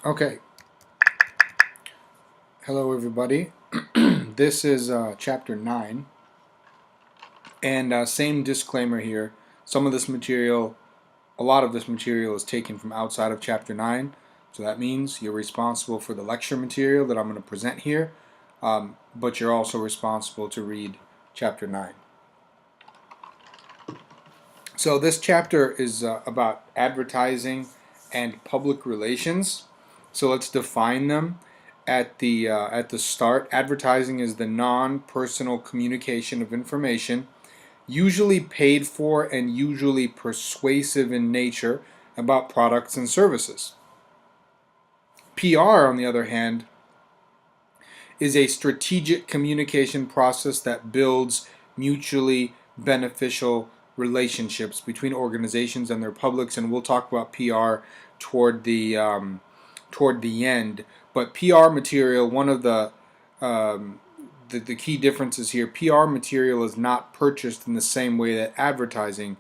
Okay. Hello, everybody. This is chapter 9, and same disclaimer here. Some of this material, a lot of this material is taken from outside of chapter 9, so that means you're responsible for the lecture material that I'm going to present here, but you're also responsible to read chapter 9. So this chapter is about advertising and public relations. So let's define them at the start. Advertising is the non-personal communication of information, usually paid for and usually persuasive in nature about products and services. PR, on the other hand, is a strategic communication process that builds mutually beneficial relationships between organizations and their publics, and we'll talk about PR toward the end. But PR material, one of the key differences here, PR material is not purchased in the same way that advertising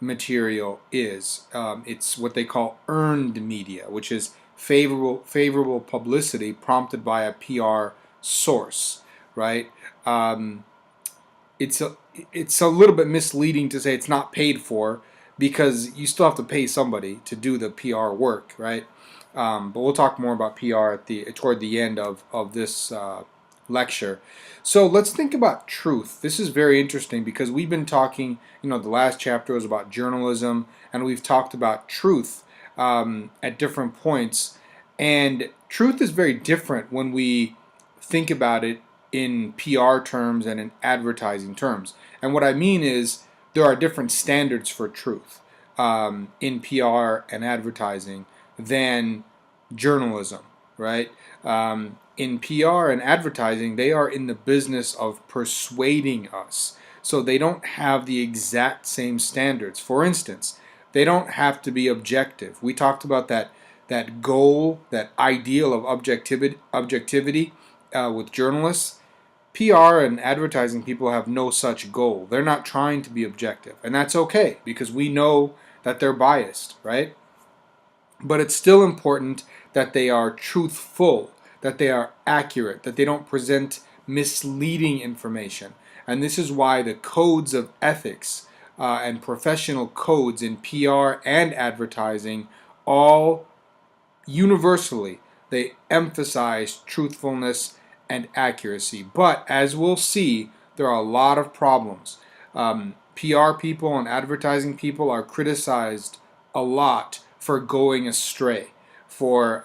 material is. It's what they call earned media, which is favorable publicity prompted by a PR source, right? It's a little bit misleading to say it's not paid for because you still have to pay somebody to do the PR work, right? But we'll talk more about PR toward the end of this lecture. So let's think about truth. This is very interesting because we've been talking, the last chapter was about journalism, and we've talked about truth at different points. And truth is very different when we think about it in PR terms and in advertising terms. And what I mean is there are different standards for truth in PR and advertising than journalism, right? In PR and advertising, they are in the business of persuading us. So they don't have the exact same standards. For instance, they don't have to be objective. We talked about that goal, that ideal of objectivity with journalists. PR and advertising people have no such goal. They're not trying to be objective. And that's okay because we know that they're biased, right? But it's still important that they are truthful, that they are accurate, that they don't present misleading information. And this is why the codes of ethics and professional codes in PR and advertising all universally they emphasize truthfulness and accuracy. But as we'll see, there are a lot of problems. PR people and advertising people are criticized a lot for going astray, for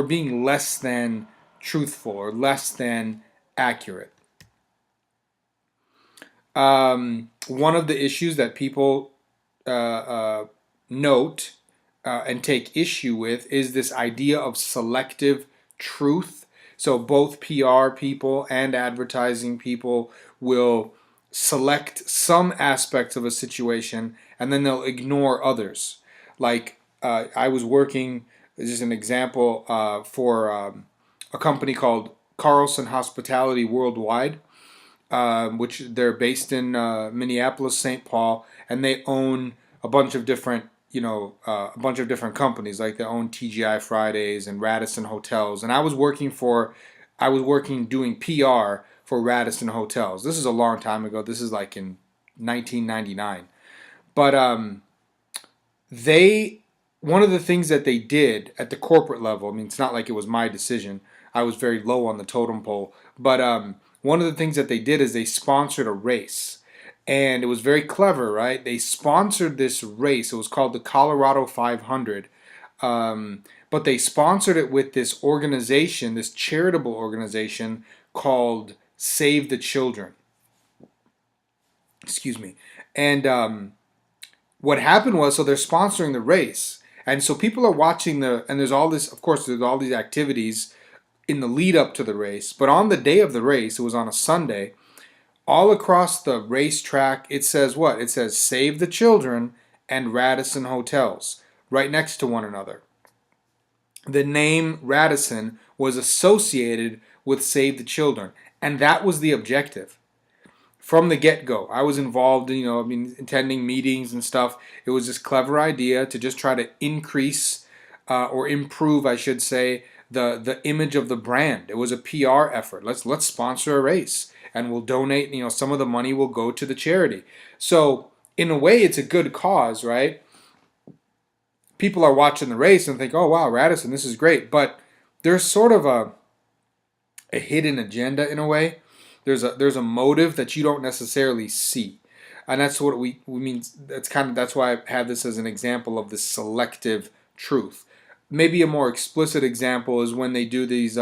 being less than truthful or less than accurate. One of the issues that people note and take issue with is this idea of selective truth. So both PR people and advertising people will select some aspects of a situation and then they'll ignore others. Like I was working, this is an example, for a company called Carlson Hospitality Worldwide, which they're based in Minneapolis, St. Paul, and they own a bunch of different companies. Like they own TGI Fridays and Radisson Hotels, and I was working doing PR for Radisson Hotels. This is a long time ago. This is like in 1999. But one of the things that they did at the corporate level, I mean, it's not like it was my decision. I was very low on the totem pole. But one of the things that they did is they sponsored a race. And it was very clever, right? They sponsored this race. It was called the Colorado 500. But they sponsored it with this organization, this charitable organization called Save the Children. Excuse me. And what happened was, so they're sponsoring the race. And so people are watching and there's all this, of course, there's all these activities in the lead up to the race. But on the day of the race, it was on a Sunday, all across the racetrack, it says what? It says Save the Children and Radisson Hotels right next to one another. The name Radisson was associated with Save the Children, and that was the objective. from the get-go. I was involved in, attending meetings and stuff. It was this clever idea to just try to increase or improve, I should say, the image of the brand. It was a PR effort. Let's sponsor a race, and we'll donate. Some of the money will go to the charity. So in a way, it's a good cause, right? People are watching the race and think, "Oh wow, Radisson, this is great," but there's sort of a hidden agenda in a way. There's a motive that you don't necessarily see, and that's what we mean. That's why I have this as an example of the selective truth. Maybe a more explicit example is when they do these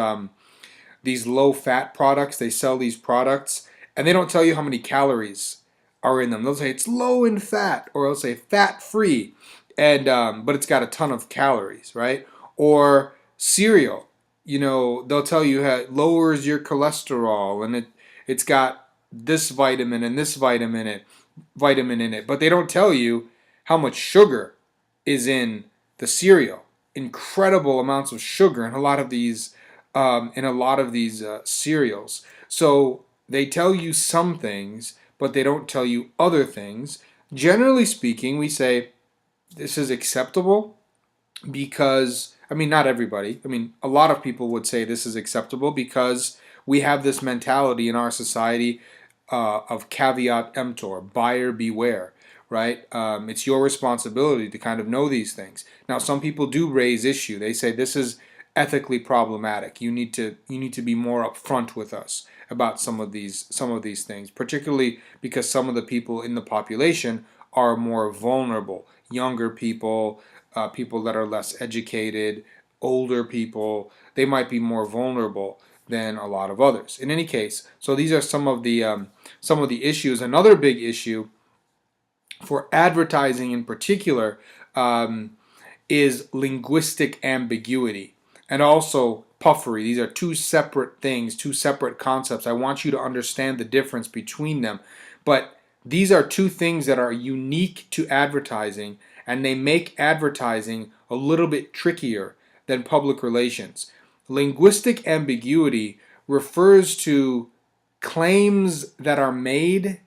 low fat products. They sell these products and they don't tell you how many calories are in them. They'll say it's low in fat, or they'll say fat free, and but it's got a ton of calories, right? Or cereal, they'll tell you how it lowers your cholesterol, and it's got this vitamin and this vitamin in it, but they don't tell you how much sugar is in the cereal. Incredible amounts of sugar in a lot of these cereals. So they tell you some things, but they don't tell you other things. Generally speaking, we say this is acceptable because, not everybody. A lot of people would say this is acceptable because we have this mentality in our society of caveat emptor, buyer beware, right? It's your responsibility to kind of know these things. Now, some people do raise issue. They say this is ethically problematic. You need to be more upfront with us about some of these things, particularly because some of the people in the population are more vulnerable. Younger people, people that are less educated, older people, they might be more vulnerable than a lot of others. In any case, so these are some of the issues. Another big issue for advertising in particular is linguistic ambiguity and also puffery. These are two separate things, two separate concepts. I want you to understand the difference between them. But these are two things that are unique to advertising, and they make advertising a little bit trickier than public relations. Linguistic ambiguity refers to claims that are made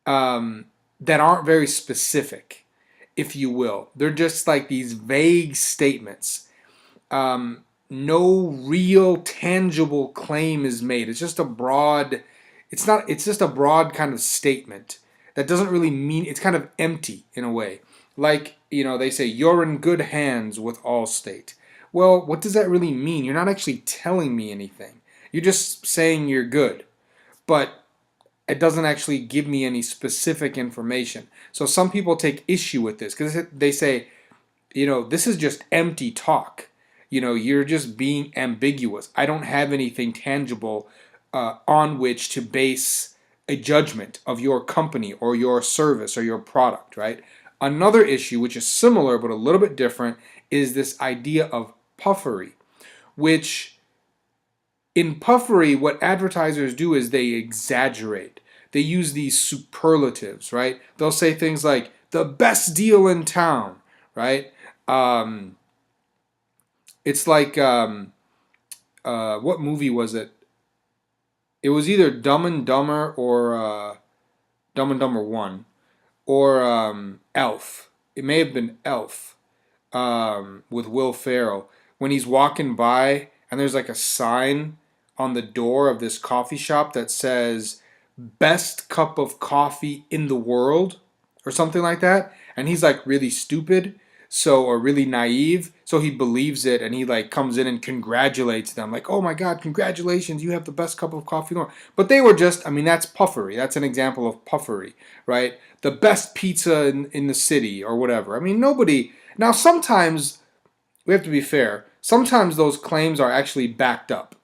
that aren't very specific, if you will. They're just like these vague statements. No real tangible claim is made. It's just a broad. It's just a broad kind of statement that doesn't really mean. It's kind of empty in a way. Like, they say you're in good hands with Allstate. Well, what does that really mean? You're not actually telling me anything. You're just saying you're good, but it doesn't actually give me any specific information. So some people take issue with this because they say, this is just empty talk. You're just being ambiguous. I don't have anything tangible on which to base a judgment of your company or your service or your product, right? Another issue, which is similar but a little bit different, is this idea of puffery, which in puffery, what advertisers do is they exaggerate. They use these superlatives, right? They'll say things like, the best deal in town, right? It's like, what movie was it? It was either Dumb and Dumber or Dumb and Dumber 1 or Elf. It may have been Elf with Will Ferrell. When he's walking by and there's like a sign on the door of this coffee shop that says, best cup of coffee in the world or something like that, and he's like really stupid or really naive, so he believes it, and he like comes in and congratulates them like, oh my god, congratulations, you have the best cup of coffee in the world. But they were just, that's puffery. That's an example of puffery, right? The best pizza in the city or whatever. Nobody. Now sometimes we have to be fair, sometimes those claims are actually backed up.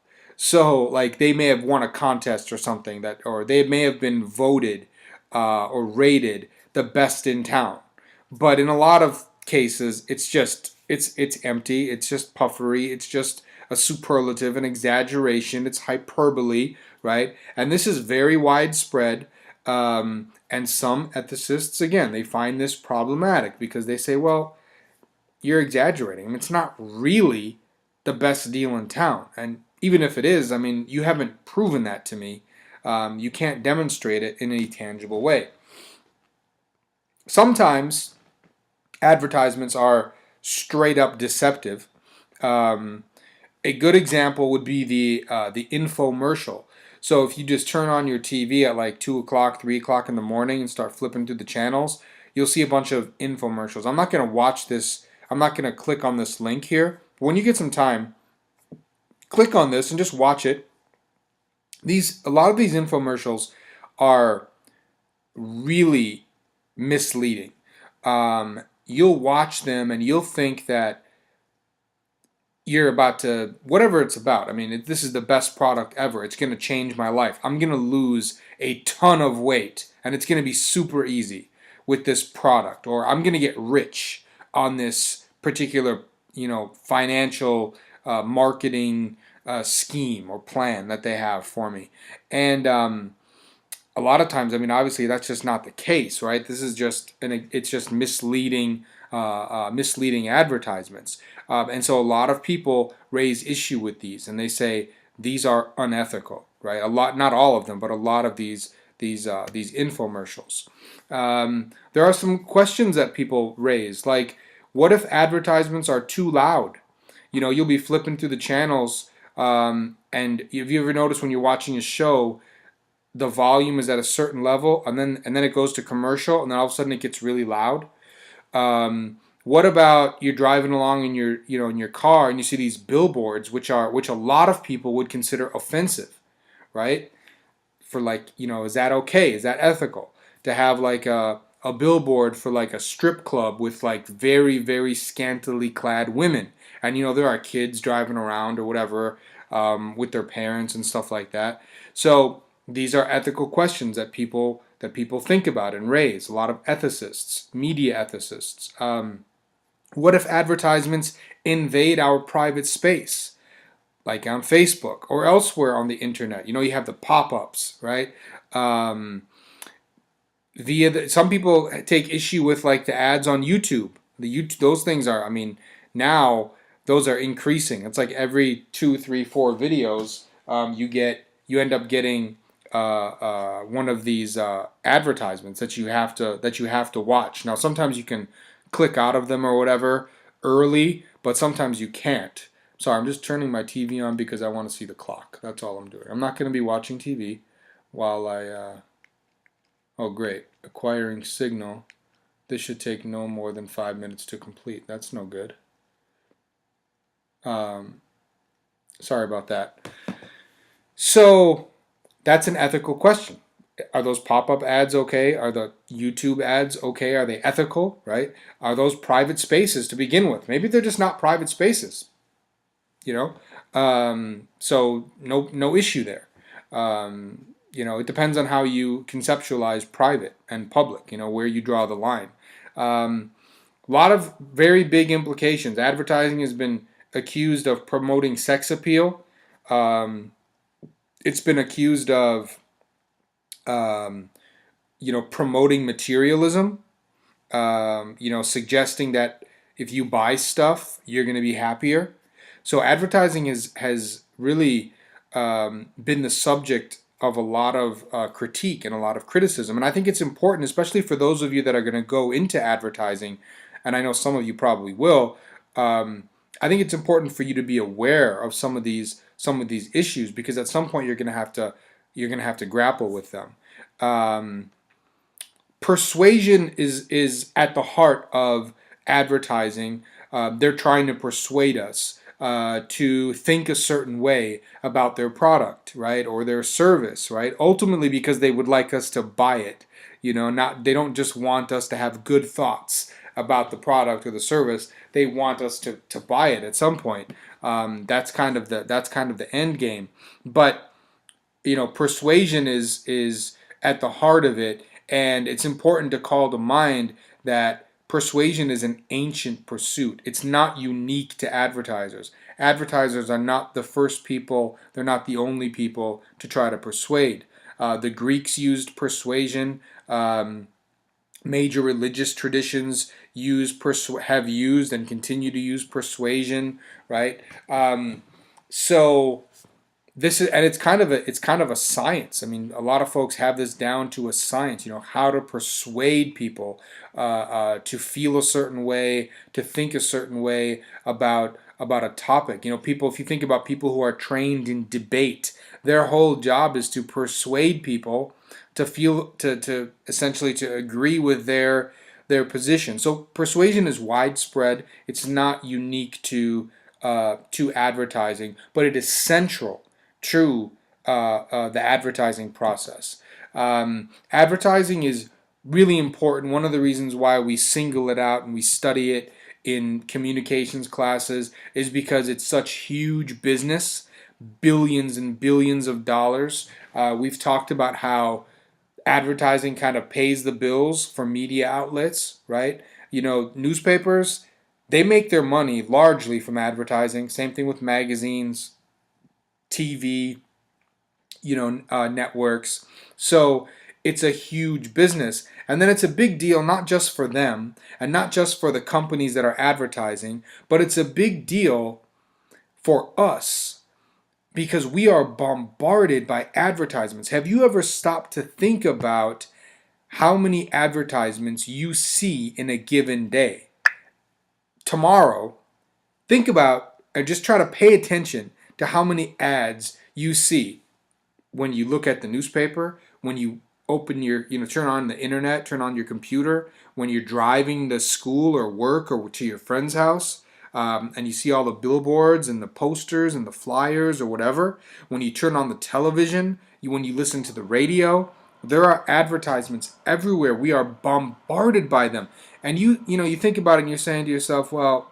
So, like, they may have won a contest or something, or they may have been voted or rated the best in town. But in a lot of cases, it's empty. It's just puffery. It's just a superlative, an exaggeration. It's hyperbole, right? And this is very widespread. And some ethicists, again, they find this problematic because they say, well, you're exaggerating. It's not really the best deal in town. And even if it is, you haven't proven that to me. You can't demonstrate it in any tangible way. Sometimes advertisements are straight up deceptive. Um, a good example would be the infomercial. So if you just turn on your TV at like 2 o'clock, 3 o'clock in the morning and start flipping through the channels, you'll see a bunch of infomercials. I'm not going to watch this. I'm not going to click on this link here. But when you get some time, click on this and just watch it. A lot of these infomercials are really misleading. You'll watch them and you'll think that you're about to, whatever it's about. I mean, this is the best product ever. It's going to change my life. I'm going to lose a ton of weight and it's going to be super easy with this product, or I'm going to get rich on this particular, financial marketing scheme or plan that they have for me. And a lot of times, I mean, obviously that's just not the case, right? This is it's just misleading, misleading advertisements. And so a lot of people raise issue with these, and they say these are unethical, right? Not all of them, but a lot of these infomercials. There are some questions that people raise, like, what if advertisements are too loud? You'll be flipping through the channels, and have you ever noticed when you're watching a show, the volume is at a certain level, and then it goes to commercial, and then all of a sudden it gets really loud? What about you're driving along in your car and you see these billboards, which a lot of people would consider offensive, right? For like, is that okay? Is that ethical to have like a billboard for like a strip club with like very, very scantily clad women? And there are kids driving around or whatever, with their parents and stuff like that. So these are ethical questions that people think about and raise. A lot of ethicists, media ethicists. What if advertisements invade our private space, like on Facebook or elsewhere on the internet? You have the pop-ups, right? Some people take issue with like the ads on YouTube. Those things are, I mean, now those are increasing. It's like every 2, 3, 4 videos, you end up getting one of these advertisements that you have to watch. Now, sometimes you can click out of them or whatever early, but sometimes you can't. Sorry, I'm just turning my TV on because I want to see the clock. That's all I'm doing. I'm not going to be watching TV while I. Oh, great! Acquiring signal. This should take no more than 5 minutes to complete. That's no good. Sorry about that. So that's an ethical question. Are those pop-up ads okay? Are the YouTube ads okay? Are they ethical, right? Are those private spaces to begin with? Maybe they're just not private spaces, so no issue there. It depends on how you conceptualize private and public, where you draw the line. A lot of very big implications. Advertising has been accused of promoting sex appeal. It's been accused of promoting materialism, suggesting that if you buy stuff, you're going to be happier. So advertising has really been the subject of a lot of critique and a lot of criticism. And I think it's important, especially for those of you that are going to go into advertising, and I know some of you probably will. I think it's important for you to be aware of some of these issues, because at some point you're going to have to grapple with them. Persuasion is at the heart of advertising. They're trying to persuade us to think a certain way about their product, right, or their service, right? Ultimately, because they would like us to buy it. They don't just want us to have good thoughts about the product or the service. They want us to buy it at some point. That's kind of the end game. But persuasion is at the heart of it, and it's important to call to mind that persuasion is an ancient pursuit. It's not unique to advertisers. Advertisers are not the first people, they're not the only people to try to persuade. The Greeks used persuasion. Major religious traditions have used and continue to use persuasion, right? So this is, and it's kind of a science. I mean, a lot of folks have this down to a science. You know, how to persuade people to feel a certain way, to think a certain way about a topic. You know, people. If you think about people who are trained in debate, their whole job is to persuade people to feel to essentially to agree with their position. So persuasion is widespread. It's not unique to advertising, but it is central to the advertising process. Advertising is really important. One of the reasons why we single it out and we study it in communications classes is because it's such huge business, billions and billions of dollars. We've talked about how advertising kind of pays the bills for media outlets, right? You know, newspapers, they make their money largely from advertising. Same thing with magazines, TV, networks. So it's a huge business. And then it's a big deal not just for them and not just for the companies that are advertising, but it's a big deal for us because we are bombarded by advertisements. Have you ever stopped to think about how many advertisements you see in a given day? Tomorrow, think about and just try to pay attention to how many ads you see when you look at the newspaper, when you open turn on the internet, turn on your computer, when you're driving to school or work or to your friend's house, and you see all the billboards and the posters and the flyers or whatever, when you turn on the television, when you listen to the radio, there are advertisements everywhere. We are bombarded by them. And you think about it and you're saying to yourself, well,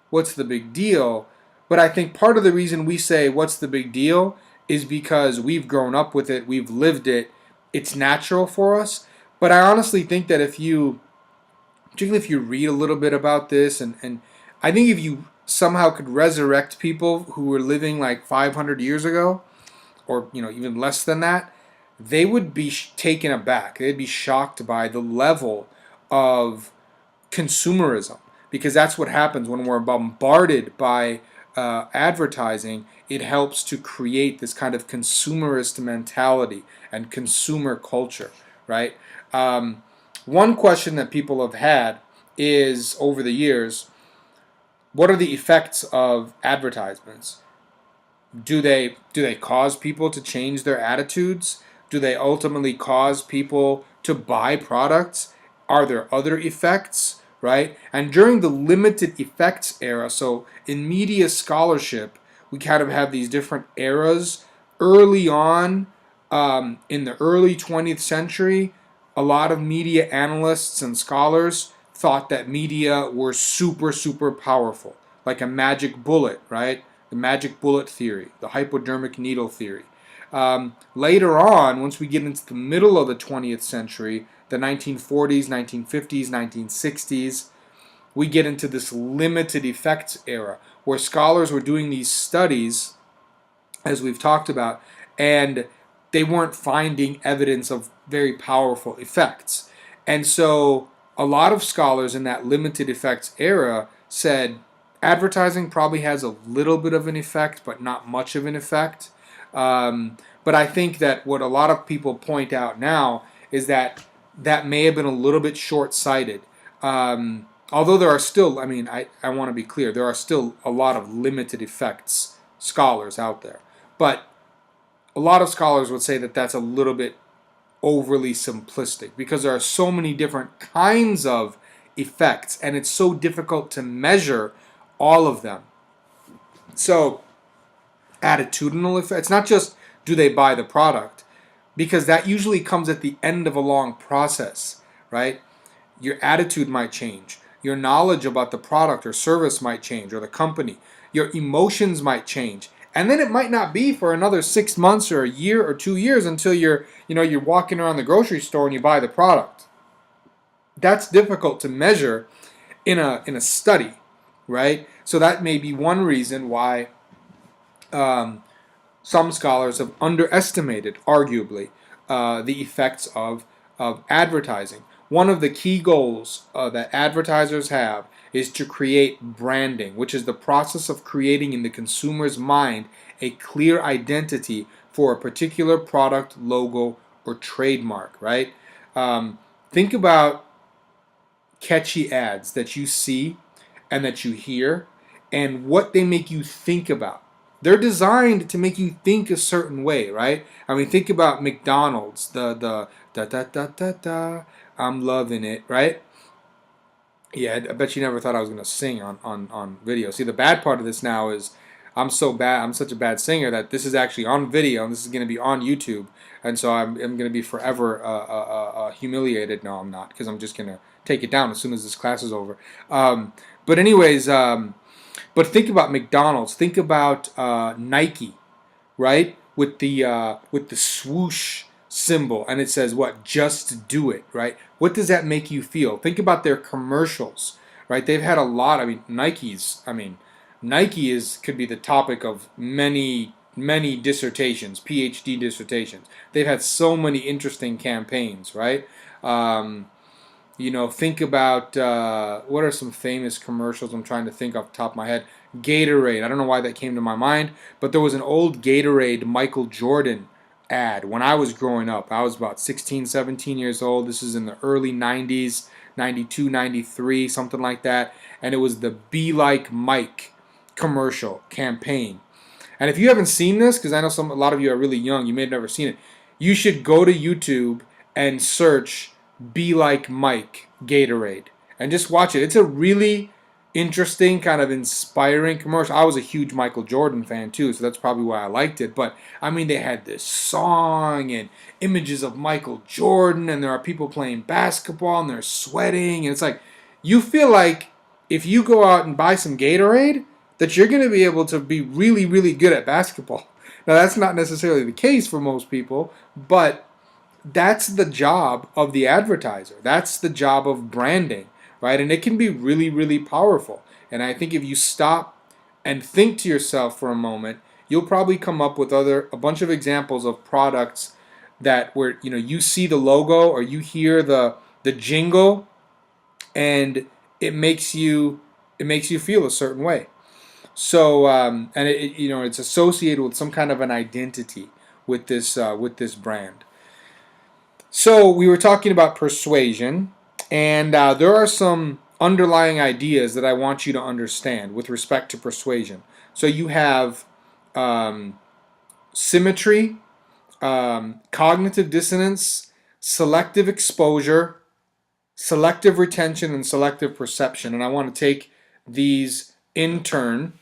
what's the big deal? But I think part of the reason we say what's the big deal is because we've grown up with it, we've lived it, it's natural for us. But I honestly think that particularly if you read a little bit about this, and I think if you somehow could resurrect people who were living like 500 years ago, or even less than that, they would be taken aback. They'd be shocked by the level of consumerism, because that's what happens when we're bombarded by advertising. It helps to create this kind of consumerist mentality and consumer culture, right? One question that people have had is, over the years, what are the effects of advertisements? Do they cause people to change their attitudes? Do they ultimately cause people to buy products? Are there other effects, right? And during the limited effects era, so in media scholarship, we kind of have these different eras. Early on, in the early 20th century, a lot of media analysts and scholars thought that media were super, super powerful, like a magic bullet, right? The magic bullet theory, the hypodermic needle theory. Later on, once we get into the middle of the 20th century, the 1940s, 1950s, 1960s, we get into this limited effects era where scholars were doing these studies, as we've talked about, and they weren't finding evidence of very powerful effects. And so a lot of scholars in that limited effects era said advertising probably has a little bit of an effect, but not much of an effect. But I think that what a lot of people point out now is that that may have been a little bit short-sighted. Although there are still, I want to be clear, there are still a lot of limited effects scholars out there. But a lot of scholars would say that that's a little bit overly simplistic because there are so many different kinds of effects and it's so difficult to measure all of them. So, attitudinal effects, not just do they buy the product, because that usually comes at the end of a long process, right? Your attitude might change. Your knowledge about the product or service might change, or the company. Your emotions might change. And then it might not be for another 6 months or a year or 2 years until you're walking around the grocery store and you buy the product. That's difficult to measure in a study, right? So that may be one reason why some scholars have underestimated, arguably, the effects of advertising. one of the key goals that advertisers have is to create branding, which is the process of creating in the consumer's mind a clear identity for a particular product, logo, or trademark, right? Think about catchy ads that you see and that you hear and what they make you think about. They're designed to make you think a certain way, right? I mean, think about McDonald's, the da da da da da, I'm loving it, right? Yeah, I bet you never thought I was gonna sing on video. See, the bad part of this now is I'm so bad. I'm such a bad singer that this is actually on video and this is gonna be on YouTube, and so I'm gonna be forever humiliated. No, I'm not, because I'm just gonna take it down as soon as this class is over. But anyways, but think about McDonald's. Think about Nike, right? With the swoosh symbol, and it says what? Just do it, right? What does that make you feel? Think about their commercials, right? They've had a lot. Nike is could be the topic of many dissertations, PhD dissertations. They've had so many interesting campaigns, right? Think about what are some famous commercials I'm trying to think off the top of my head. Gatorade. I don't know why that came to my mind, but there was an old Gatorade Michael Jordan ad when I was growing up. I was about 16, 17 years old. This is in the early 90s, 92, 93, something like that. And it was the Be Like Mike commercial campaign. And if you haven't seen this, because I know a lot of you are really young, you may have never seen it, you should go to YouTube and search Be Like Mike Gatorade and just watch it. It's a really interesting, kind of inspiring commercial. I was a huge Michael Jordan fan too, so that's probably why I liked it. But I mean, they had this song and images of Michael Jordan, and there are people playing basketball and they're sweating, and it's like you feel like if you go out and buy some Gatorade, that you're going to be able to be really, really good at basketball. Now, that's not necessarily the case for most people, but that's the job of the advertiser. That's the job of branding, right? And it can be really, really powerful. And I think if you stop and think to yourself for a moment, you'll probably come up with a bunch of examples of products that where you see the logo or you hear the jingle, and it makes you feel a certain way. So and it's associated with some kind of an identity with this brand. So we were talking about persuasion, and there are some underlying ideas that I want you to understand with respect to persuasion. So you have symmetry, cognitive dissonance, selective exposure, selective retention, and selective perception. And I want to take these in turn.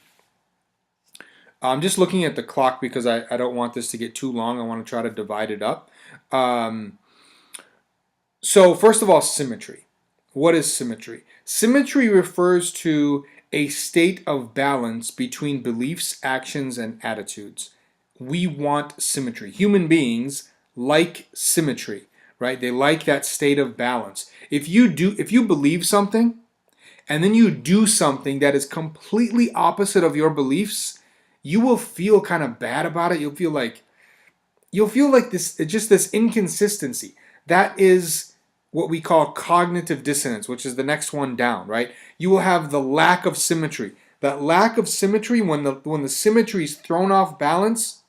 I'm just looking at the clock because I don't want this to get too long. I want to try to divide it up. So first of all, symmetry. What is symmetry? Symmetry refers to a state of balance between beliefs, actions, and attitudes. We want symmetry. Human beings like symmetry, right? They like that state of balance. If you believe something and then you do something that is completely opposite of your beliefs, you will feel kind of bad about it. You'll feel like this inconsistency. That is what we call cognitive dissonance, which is the next one down, right? You will have the lack of symmetry. That lack of symmetry, when the symmetry is thrown off balance,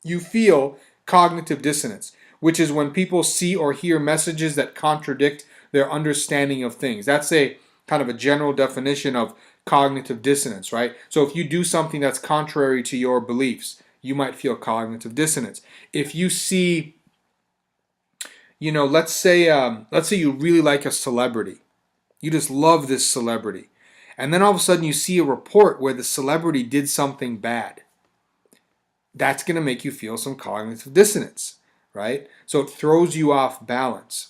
you feel cognitive dissonance, which is when people see or hear messages that contradict their understanding of things. That's a kind of a general definition of cognitive dissonance, right? So if you do something that's contrary to your beliefs, you might feel cognitive dissonance. If you see, let's say you really like a celebrity. You just love this celebrity. And then all of a sudden you see a report where the celebrity did something bad. That's going to make you feel some cognitive dissonance, right? So it throws you off balance.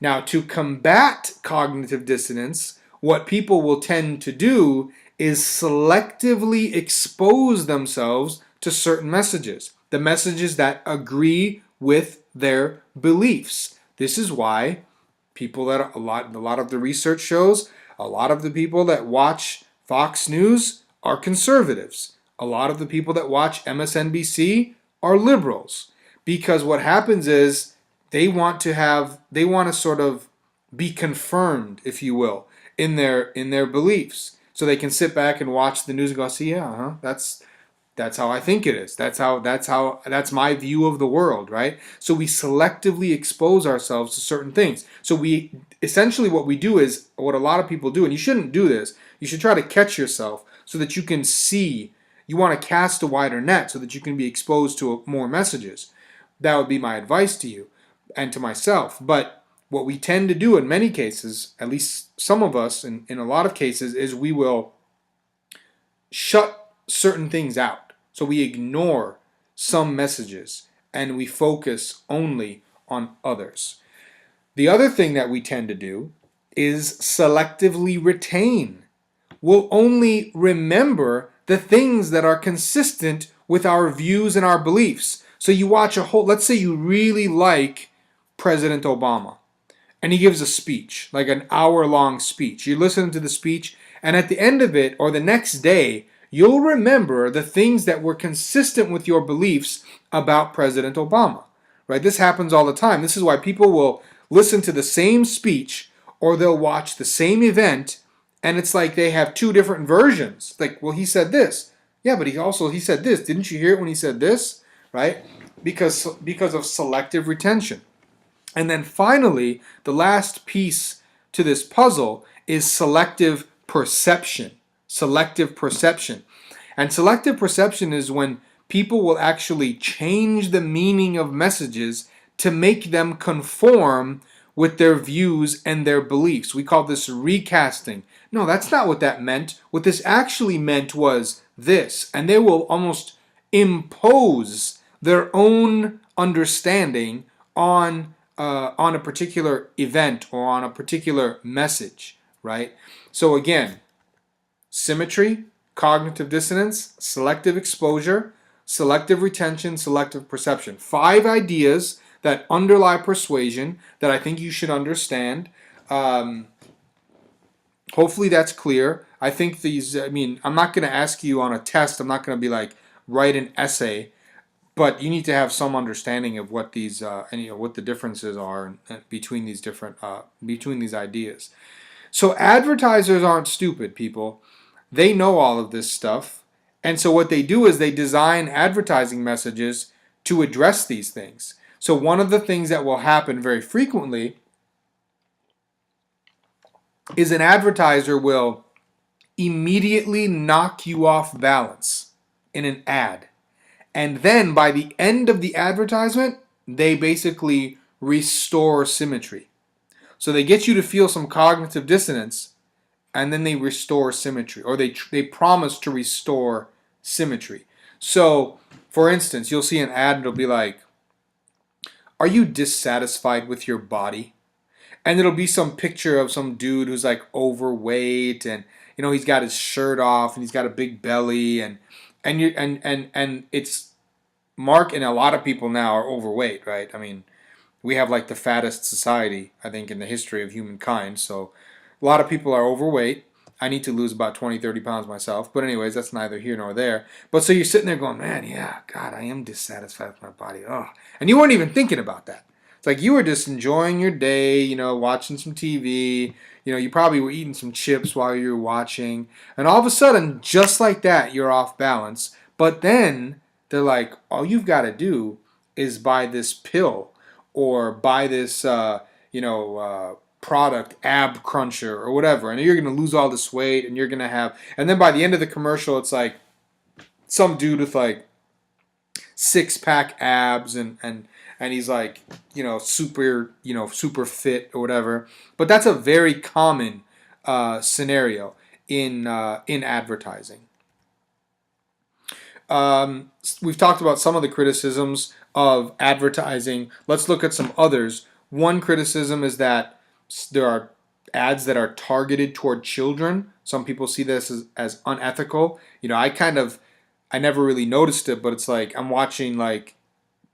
Now, to combat cognitive dissonance, what people will tend to do is selectively expose themselves to certain messages, the messages that agree with their beliefs. This is why a lot of the research shows a lot of the people that watch Fox News are conservatives. A lot of the people that watch MSNBC are liberals, because what happens is they want to sort of be confirmed, if you will, in their beliefs, so they can sit back and watch the news and go, see, yeah, that's how I think it is. That's my view of the world, right? So we selectively expose ourselves to certain things. So we essentially, what we do is what a lot of people do, and you shouldn't do this. You should try to catch yourself so that you can see. You want to cast a wider net so that you can be exposed to more messages. That would be my advice to you and to myself. But what we tend to do in many cases, at least some of us in a lot of cases, is we will shut certain things out. So we ignore some messages and we focus only on others. The other thing that we tend to do is selectively retain. We'll only remember the things that are consistent with our views and our beliefs. So you watch let's say you really like President Obama and he gives a speech, like an hour-long speech. You listen to the speech, and at the end of it, or the next day, you'll remember the things that were consistent with your beliefs about President Obama. Right? This happens all the time. This is why people will listen to the same speech or they'll watch the same event, and it's like they have two different versions. Like, well, he said this. Yeah, but he said this. Didn't you hear it when he said this? Right? Because of selective retention. And then finally, the last piece to this puzzle is selective perception. Selective perception. And selective perception is when people will actually change the meaning of messages to make them conform with their views and their beliefs. We call this recasting. No, that's not what that meant. What this actually meant was this. And they will almost impose their own understanding on a particular event or on a particular message, right? So again, symmetry, cognitive dissonance, selective exposure, selective retention, selective perception. 5 ideas that underlie persuasion that I think you should understand. Hopefully that's clear. I think I'm not going to ask you on a test. I'm not going to be like, write an essay. But you need to have some understanding of what these what the differences are between these different between these ideas. So advertisers aren't stupid, people. They know all of this stuff, and so what they do is they design advertising messages to address these things. So one of the things that will happen very frequently is an advertiser will immediately knock you off balance in an ad. And then by the end of the advertisement, they basically restore symmetry. So they get you to feel some cognitive dissonance, and then they restore symmetry, or they promise to restore symmetry. So, for instance, you'll see an ad and it'll be like, are you dissatisfied with your body? And it'll be some picture of some dude who's like overweight, and he's got his shirt off and he's got a big belly, and it's Mark, and a lot of people now are overweight, right? I mean, we have like the fattest society, I think, in the history of humankind. So a lot of people are overweight. I need to lose about 20, 30 pounds myself. But anyways, that's neither here nor there. But so you're sitting there going, man, yeah, God, I am dissatisfied with my body. Oh. And you weren't even thinking about that. It's like you were just enjoying your day, watching some TV. You probably were eating some chips while you were watching. And all of a sudden, just like that, you're off balance. But then they're like, all you've got to do is buy this pill or buy this, product, ab cruncher or whatever, and you're going to lose all this weight, and you're going to have. And then by the end of the commercial, it's like some dude with like 6-pack abs, and he's like, super fit or whatever. But that's a very common scenario in advertising. We've talked about some of the criticisms of advertising. Let's look at some others. One criticism is that there are ads that are targeted toward children. Some people see this as unethical. I never really noticed it, but it's like I'm watching like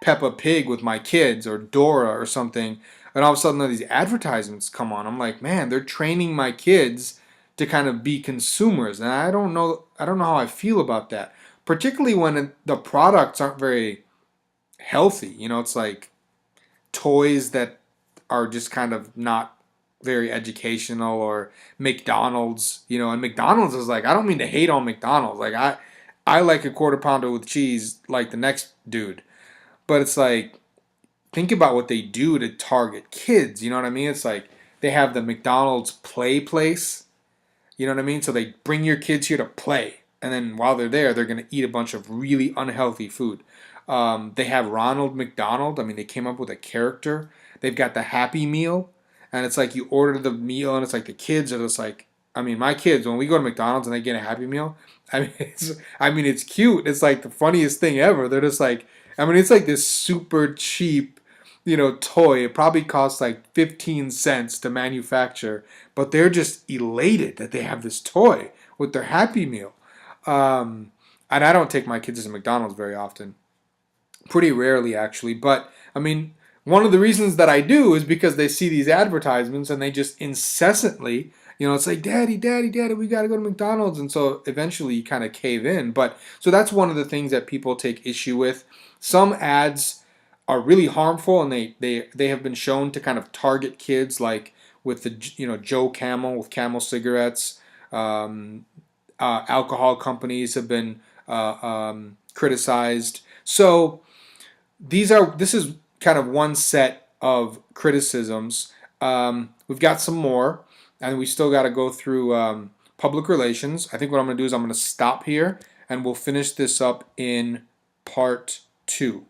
Peppa Pig with my kids or Dora or something, and all of a sudden these advertisements come on. I'm like, man, they're training my kids to kind of be consumers, and I don't know how I feel about that. Particularly when the products aren't very healthy. It's like toys that are just kind of not very educational, or McDonald's, and McDonald's is like, I don't mean to hate on McDonald's. Like I like a quarter pounder with cheese like the next dude. But it's like, think about what they do to target kids. You know what I mean? It's like they have the McDonald's play place. You know what I mean? So they bring your kids here to play. And then while they're there, they're going to eat a bunch of really unhealthy food. They have Ronald McDonald. I mean, they came up with a character. They've got the Happy Meal. And it's like you order the meal, and it's like the kids are just like, I mean, my kids, when we go to McDonald's and they get a Happy Meal, it's cute. It's like the funniest thing ever. They're just like, it's like this super cheap, toy. It probably costs like 15 cents to manufacture, but they're just elated that they have this toy with their Happy Meal. And I don't take my kids to McDonald's very often. Pretty rarely, actually. But, one of the reasons that I do is because they see these advertisements and they just incessantly, it's like, Daddy, Daddy, Daddy, we got to go to McDonald's. And so eventually you kind of cave in. But so that's one of the things that people take issue with. Some ads are really harmful, and they have been shown to kind of target kids, like with the, Joe Camel with Camel cigarettes. Alcohol companies have been criticized. So this is kind of one set of criticisms. We've got some more, and we still got to go through public relations. I think what I'm going to do is I'm going to stop here, and we'll finish this up in part 2.